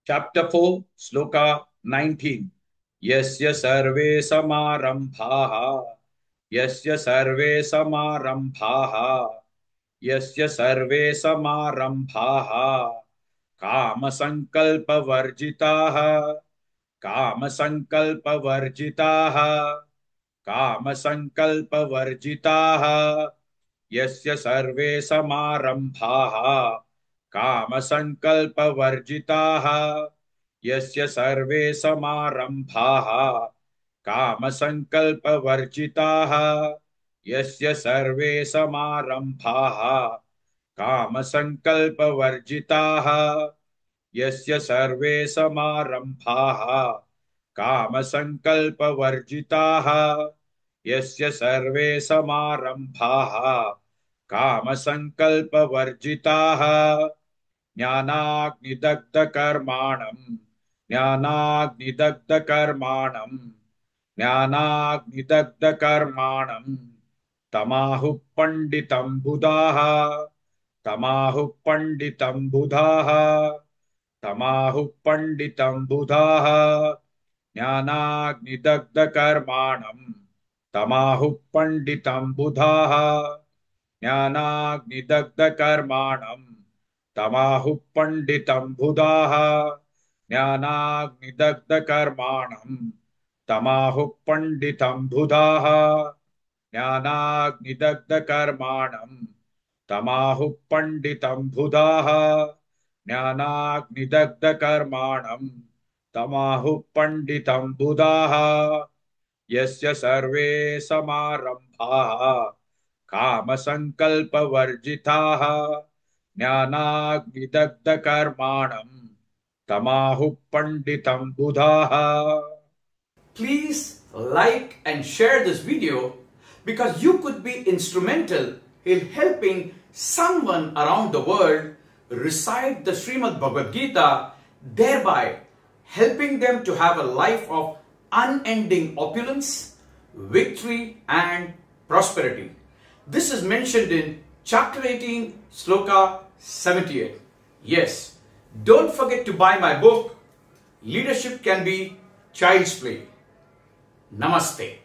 Chapter 4, Sloka 19. Yasya sarve samarambhaha. Yasya sarve samarambhaha. Yasya sarve samarambhaha. Kama sankalpa varjitaha. Kama sankalpa varjitaha. Kama sankalpa varjitaha. यस्य सर्वे समारंभाः कामसङ्कल्पवर्जिताः यस्य सर्वे समारंभाः कामसङ्कल्पवर्जिताः यस्य सर्वे समारंभाः कामसङ्कल्पवर्जिताः यस्य सर्वे समारंभाः कामसङ्कल्पवर्जिताः यस्य सर्वे समारंभाः कामसङ्कल्पवर्जिताः ज्ञानाग्निदग्धकर्माणम् ज्ञानाग्निदग्धकर्माणम् ज्ञानाग्निदग्धकर्माणम् तमाहुः पण्डितं बुधाः तमाहुः पण्डितं बुधाः तमाहुः पण्डितं बुधाः ज्ञानाग्निदग्धकर्माणम् तमाहुः पण्डितं बुधाः ज्ञानाग्निदग्धकर्माणम् तमाहुः पण्डितं बुधाः ज्ञानाग्निदग्धकर्माणम् तमाहुः पण्डितं बुधाः ज्ञानाग्निदग्धकर्माणम् तमाहुः पण्डितं बुधाः ज्ञानाग्निदग्धकर्माणम् तमाहुः पण्डितं बुधाः यस्य सर्वे समारंभाः कामसङ्कल्पवर्जिताः ज्ञानाग्निदग्धकर्माणम् तमाहुः पण्डितं बुधाः. Please like and share this video because you could be instrumental in helping someone around the world recite the Srimad Bhagavad Gita, thereby helping them to have a life of unending opulence, victory and prosperity. This is mentioned in chapter 18, sloka 78. Yes, don't forget to buy my book, Leadership Can Be Child's Play. Namaste.